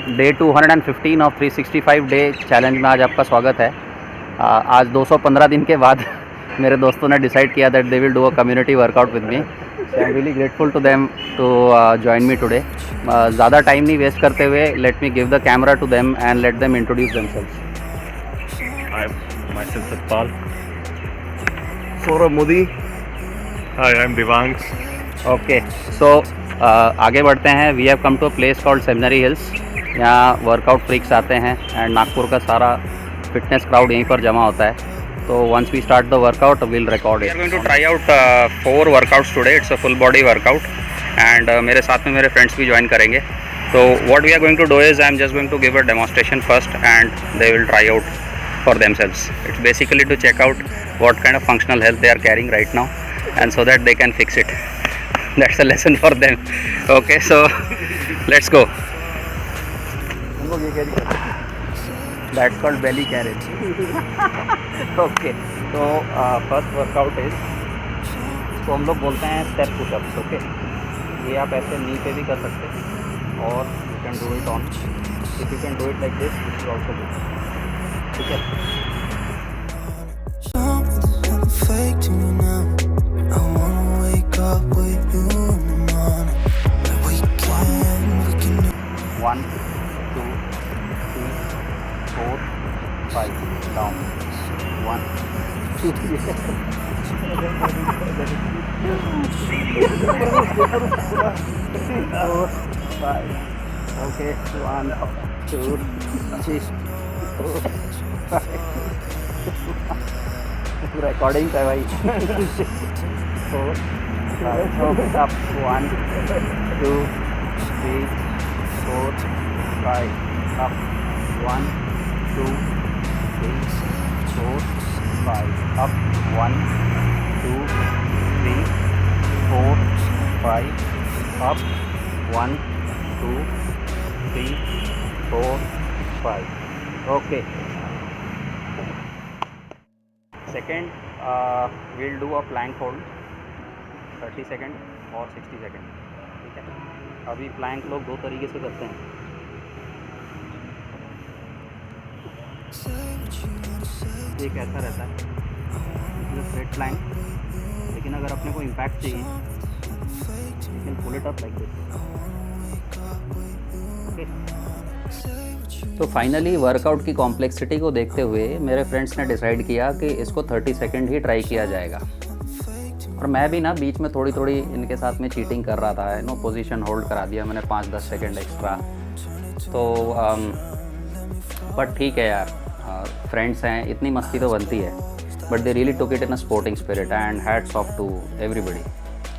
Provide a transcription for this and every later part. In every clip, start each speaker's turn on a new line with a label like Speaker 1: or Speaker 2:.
Speaker 1: Day 215 of 365 day challenge में आज आपका स्वागत है। आज 215 दिन के बाद मेरे दोस्तों ने डिसाइड किया that they will do a community workout with me. So I am really grateful to them to join me today. ज़्यादा टाइम नहीं वेस्ट करते हुए let me give the camera to them and let them introduce themselves.
Speaker 2: Hi, myself Satpal.
Speaker 3: Saurabh Modi.
Speaker 2: Hi, I'm Divansh.
Speaker 1: Okay so आगे बढ़ते हैं। We have come to a place called Seminary Hills. यहाँ workout freaks आते हैं and Nagpur का सारा fitness crowd यहीं पर जमा होता है। तो once we start the workout will record it. We are going to try out 4 workouts today. It's a full body workout and मेरे साथ में मेरे फ्रेंड्स भी ज्वाइन करेंगे। तो what we are going to do is I am just going to give a demonstration first and they will try out for themselves. It's basically to check out what kind of functional health they are carrying right now and so that they can fix it. That's a lesson for them. Okay, so let's go. That's called belly carriage. Okay, so first workout is इसको हम लोग बोलते हैं step push-ups. Okay, ये आप ऐसे नी पे भी कर सकते हैं और you can do it on. If you can do it like this, it is also good. ठीक है। One, two, three, 4, 5 down. 1, 2, 3. 4, 5. Okay, 1, 2, 3, 4. Recording है भाई। 4, 5 up 1, 2, 3, 4, 5 up 1, 2, 3, 4, 5 up 1, 2, 3, 4, 5 up 1, 2, 3, 4, 5. Okay. Second, we'll do a plank hold 30 second और 60 second. ठीक है, अभी Planck लोग 2 तरीके से करते हैं। एक ऐसा रहता है स्ट्रेट प्लैंक, लेकिन अगर अपने को इम्पैक्ट चाहिए you can pull it up like this. Okay, तो फाइनली वर्कआउट की कॉम्प्लेक्सिटी को देखते हुए मेरे फ्रेंड्स ने डिसाइड किया कि इसको 30 सेकेंड ही ट्राई किया जाएगा। और मैं भी ना बीच में थोड़ी थोड़ी इनके साथ में चीटिंग कर रहा था। नो पोजीशन होल्ड करा दिया मैंने 5-10 सेकेंड एक्स्ट्रा। तो बट ठीक है यार, फ्रेंड्स हैं, इतनी मस्ती तो बनती है। But they really took it in a sporting spirit and hats off to everybody.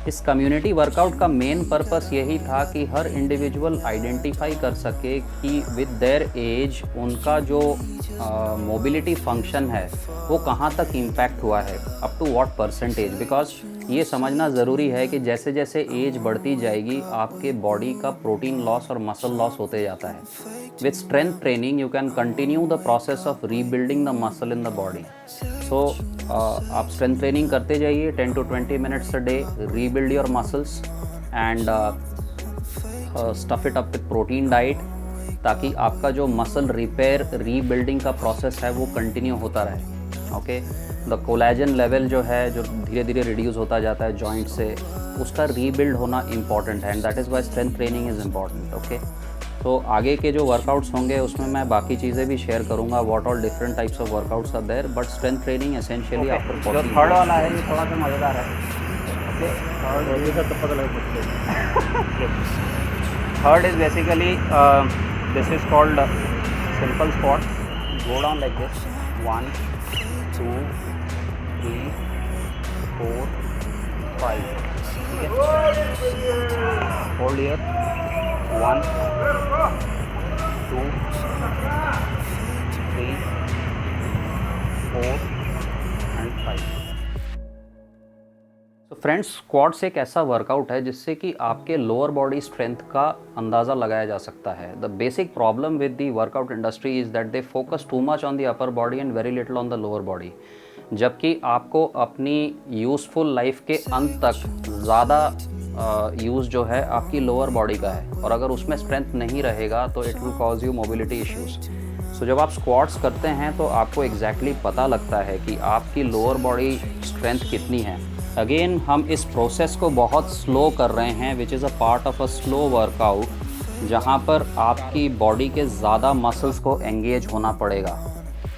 Speaker 1: इस कम्युनिटी वर्कआउट का मेन पर्पस यही था कि हर इंडिविजुअल आइडेंटिफाई कर सके कि विद देयर एज उनका जो मोबिलिटी फंक्शन है वो कहाँ तक इम्पैक्ट हुआ है, up to what percentage. Because ये समझना ज़रूरी है कि जैसे जैसे एज बढ़ती जाएगी आपके बॉडी का प्रोटीन लॉस और मसल लॉस होते जाता है। With strength training you can continue the process of rebuilding the muscle in the body. So आप स्ट्रेंथ ट्रेनिंग करते जाइए 10 to 20 minutes a day, rebuild your muscles and stuff it up with protein diet, ताकि आपका जो muscle repair rebuilding का process है वो continue होता रहे। ओके, द कोलेजन लेवल जो है, जो धीरे धीरे रिड्यूस होता जाता है जॉइंट से, उसका रीबिल्ड होना इंपॉर्टेंट है and that is why strength training is important. Okay, तो आगे के जो वर्कआउट्स होंगे उसमें मैं बाकी चीज़ें भी शेयर करूंगा, what all different types of workouts are there, but strength training essentially after 40। जो थर्ड वाला है ये थोड़ा सा मज़ेदार है। Third is basically this is called simple squat. Go down like this 1, 2, 3, 4, 5। ठीक है, होल्ड हियर 1, 2, 3, 4 एंड 5। तो फ्रेंड्स, स्क्वाट्स एक ऐसा वर्कआउट है जिससे कि आपके लोअर बॉडी स्ट्रेंथ का अंदाज़ा लगाया जा सकता है। The basic problem with the workout industry is that they focus too much on the upper body and very little on the lower body. जबकि आपको अपनी यूज़फुल लाइफ के अंत तक ज़्यादा यूज़ जो है आपकी लोअर बॉडी का है, और अगर उसमें स्ट्रेंथ नहीं रहेगा तो it will cause you mobility issues. So जब आप स्क्वाट्स करते हैं तो आपको एग्जैक्टली पता लगता है कि आपकी लोअर बॉडी स्ट्रेंथ कितनी है। अगेन हम इस प्रोसेस को बहुत स्लो कर रहे हैं, which is a part of a slow workout, जहाँ पर आपकी बॉडी के ज़्यादा मसल्स को एंगेज होना पड़ेगा।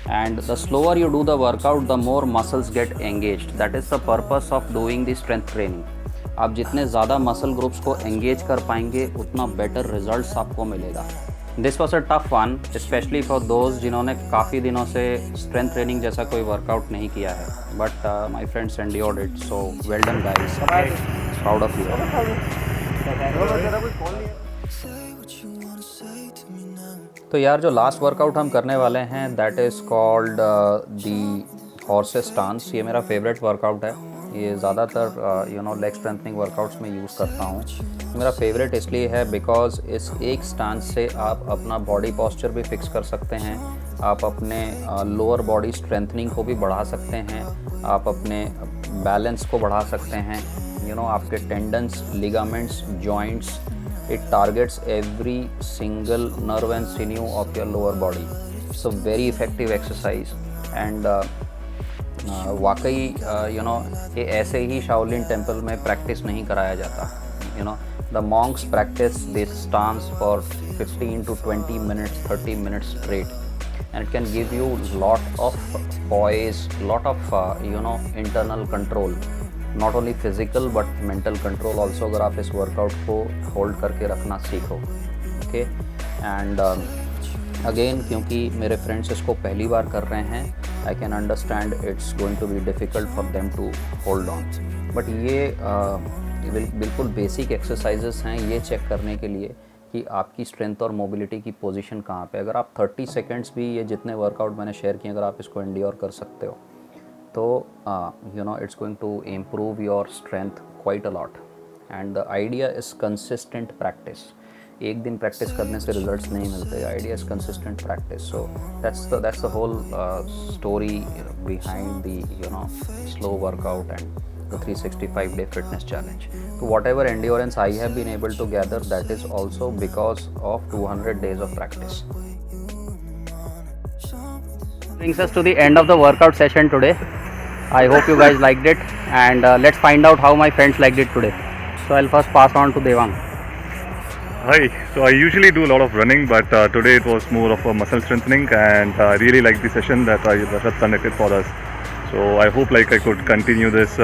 Speaker 1: And the slower you do the workout the more muscles get engaged. That is the purpose of doing the strength training. आप जितने ज़्यादा मसल ग्रुप्स को एंगेज कर पाएंगे उतना बेटर रिजल्ट्स आपको मिलेगा। This was a tough one, specially for those जिन्होंने काफ़ी दिनों से स्ट्रेंथ ट्रेनिंग जैसा कोई वर्कआउट नहीं किया है, but my friends endured it, so well done guys, proud of you. तो यार जो लास्ट वर्कआउट हम करने वाले हैं that is called the horses stance. ये मेरा फेवरेट वर्कआउट है। ये ज़्यादातर लेग स्ट्रेंथनिंग वर्कआउट्स में यूज़ करता हूँ। मेरा फेवरेट इसलिए है बिकॉज इस एक स्टांस से आप अपना बॉडी पोस्चर भी फिक्स कर सकते हैं, आप अपने लोअर बॉडी स्ट्रेंथनिंग को भी बढ़ा सकते हैं, आप अपने बैलेंस को बढ़ा सकते हैं, आपके tendons, ligaments, joints. It targets every single nerve and sinew of your lower body. It's a very effective exercise and वाकई ये ऐसे ही शाओलिन टेम्पल में प्रैक्टिस नहीं कराया जाता। The monks practice this stance for 15 to 20 minutes, 30 minutes straight, and it can give you lot of poise, lot of internal control. Not only physical but mental control also, अगर आप इस workout को hold करके रखना सीखो। Okay, and again क्योंकि मेरे friends इसको पहली बार कर रहे हैं, I can understand it's going to be difficult for them to hold on, but ये बिल्कुल बेसिक एक्सरसाइजेस हैं ये चेक करने के लिए कि आपकी स्ट्रेंथ और मोबिलिटी की पोजीशन कहाँ पे। अगर आप 30 सेकेंड्स भी ये जितने वर्कआउट मैंने शेयर किए अगर आप इसको एंड्योर कर सकते हो तो it's going to improve your strength quite a lot. And the idea is consistent practice. एक दिन प्रैक्टिस करने से रिजल्ट्स नहीं मिलते, idea is consistent practice. So that's the whole story behind the slow workout and the 365-day fitness challenge. So whatever endurance I have been able to gather, that is also because of 200 days of practice. Brings us to the end of the workout session today. I hope you guys liked it, and let's find out how my friends liked it today. So I'll first pass on to Devang.
Speaker 2: Hi. So I usually do a lot of running, but today it was more of a muscle strengthening, and I really liked the session that Rajat conducted for us. So I hope I could continue this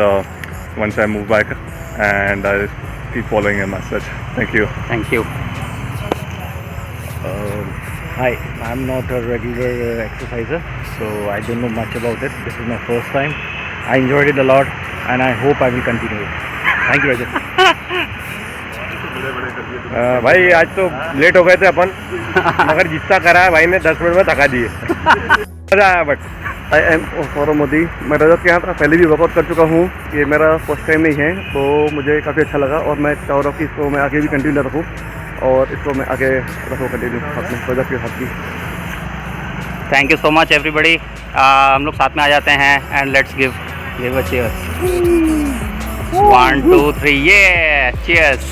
Speaker 2: once I move back, and I'll keep following him as such. Thank you.
Speaker 1: Thank you.
Speaker 4: Hi, I'm not a regular exerciser, so I don't know much about it. This is my first time. I enjoyed it a lot, and I hope I will continue it. Thank you, Rajat.
Speaker 3: भाई आज तो late हो गए थे अपन, मगर जितना करा है भाई ने 10 मिनट में थका दिए। मजा आया। But I am Saurabh Modi. मैं रजत के यहाँ पहले भी वर्कआउट कर चुका हूँ, ये मेरा फर्स्ट टाइम नहीं है, तो मुझे काफ़ी अच्छा लगा और मैं चाह रहा हूँ कि इसको मैं आगे भी कंटिन्यू रखूँ और इसको मैं आगे रखूँ कंटिन्यू अपने रजत के साथ भी।
Speaker 1: Thank you so much everybody. हम लोग साथ में आ जाते हैं and let's give a cheers. 1 2 3 ये चीयर्स।